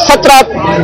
17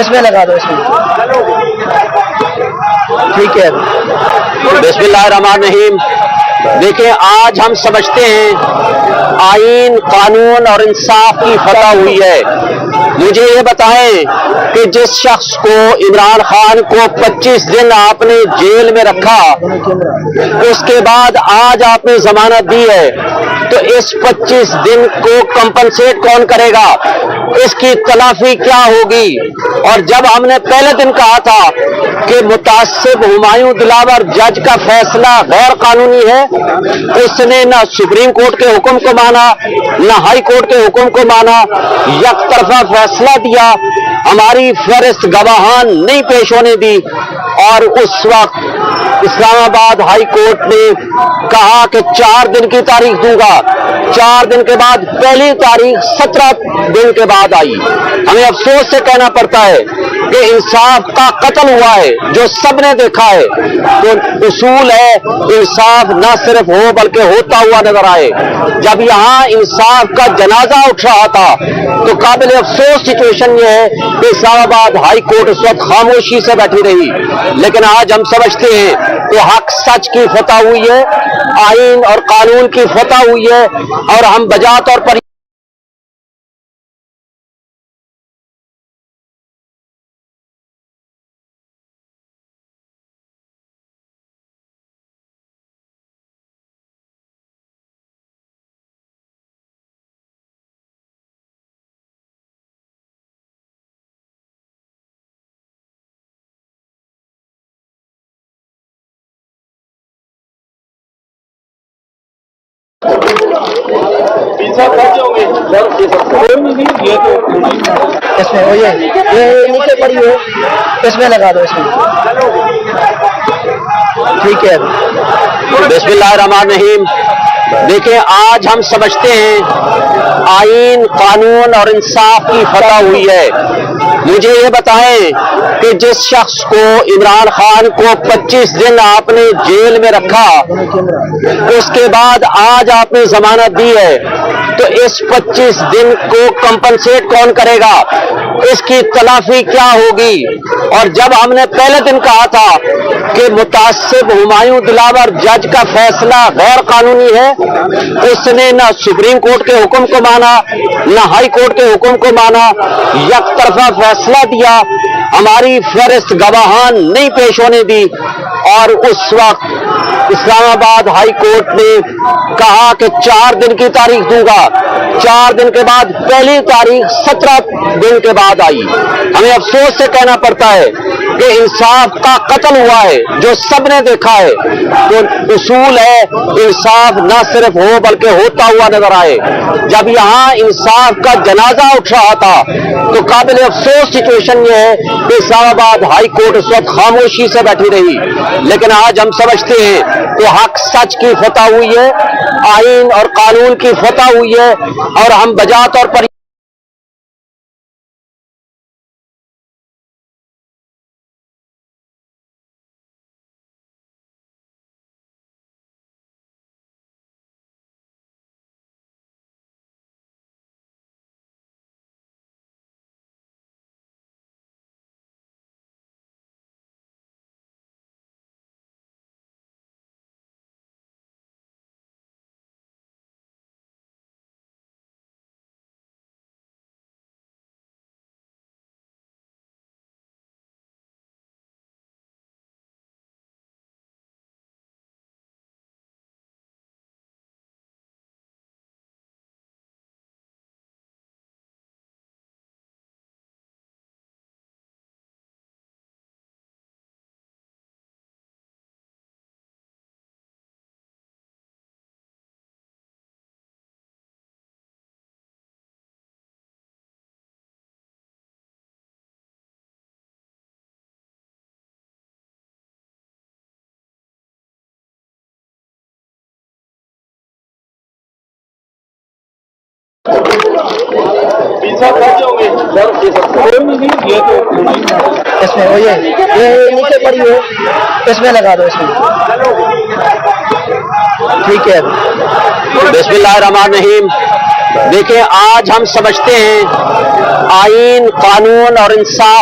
اس میں لگا دو اس میں ٹھیک ہے بسم اللہ الرحمن الرحیم. دیکھیں آج ہم سمجھتے ہیں آئین قانون اور انصاف کی فتح ہوئی ہے. مجھے یہ بتائیں کہ جس شخص کو عمران خان کو 25 دن آپ نے جیل میں رکھا اس کے بعد آج آپ نے ضمانت دی ہے تو اس 25 دن کو کمپنسیٹ کون کرے گا؟ اس کی تلافی کیا ہوگی؟ اور جب ہم نے پہلے دن کہا تھا کہ متعصب ہمایوں دلاور جج کا فیصلہ غیر قانونی ہے، اس نے نہ سپریم کورٹ کے حکم کو مانا نہ ہائی کورٹ کے حکم کو مانا، یک طرفہ فیصلہ دیا، ہماری فہرست گواہان نہیں پیش ہونے دی. اور اس وقت اسلام آباد ہائی کورٹ نے کہا کہ 4 دن کی تاریخ دوں گا. 4 دن کے بعد پہلی تاریخ 17 دن کے بعد آئی. ہمیں افسوس سے کہنا پڑتا ہے کہ انصاف کا قتل ہوا ہے جو سب نے دیکھا ہے. تو اصول ہے انصاف نہ صرف ہو بلکہ ہوتا ہوا نظر آئے. جب یہاں انصاف کا جنازہ اٹھ رہا تھا تو قابل افسوس سچویشن یہ ہے کہ اسلام آباد ہائی کورٹ اس وقت خاموشی سے بیٹھی رہی. لیکن آج ہم سمجھتے ہیں کہ حق سچ کی فتح ہوئی ہے، آئین اور قانون کی فتح ہوئی ہے، اور ہم بجا طور پر اس میں وہ یہ نیچے پڑی ہے اس میں لگا دو اس میں ٹھیک ہے بسم اللہ الرحمن الرحیم. دیکھیں آج ہم سمجھتے ہیں آئین قانون اور انصاف کی فتح ہوئی ہے. مجھے یہ بتائیں کہ جس شخص کو عمران خان کو 25 دن آپ نے جیل میں رکھا اس کے بعد آج آپ نے ضمانت دی ہے تو اس 25 دن کو کمپنسیٹ کون کرے گا؟ اس کی تلافی کیا ہوگی؟ اور جب ہم نے پہلے دن کہا تھا کہ متعصب ہمایوں دلاور جج کا فیصلہ غیر قانونی ہے، اس نے نہ سپریم کورٹ کے حکم کو مانا نہ ہائی کورٹ کے حکم کو مانا، یک طرفہ فیصلہ دیا، ہماری فہرست گواہان نہیں پیش ہونے دی. اور اس وقت اسلام آباد ہائی کورٹ نے کہا کہ 4 دن کی تاریخ دوں گا. 4 دن کے بعد پہلی تاریخ 17 دن کے بعد آئی. ہمیں افسوس سے کہنا پڑتا ہے کہ انصاف کا قتل ہوا ہے جو سب نے دیکھا ہے. تو اصول ہے انصاف نہ صرف ہو بلکہ ہوتا ہوا نظر آئے. جب یہاں انصاف کا جنازہ اٹھ رہا تھا تو قابل افسوس سچویشن یہ ہے کہ اسلام آباد ہائی کورٹ اس وقت خاموشی سے بیٹھی رہی. لیکن آج ہم سمجھتے ہیں کہ حق سچ کی فتح ہوئی ہے، آئین اور قانون کی فتح ہوئی ہے، اور ہم بجا طور پر اس میں وہ یہ نیچے پڑی ہے اس میں لگا دو اس میں ٹھیک ہے بسم اللہ الرحمن الرحیم. دیکھیں آج ہم سمجھتے ہیں آئین قانون اور انصاف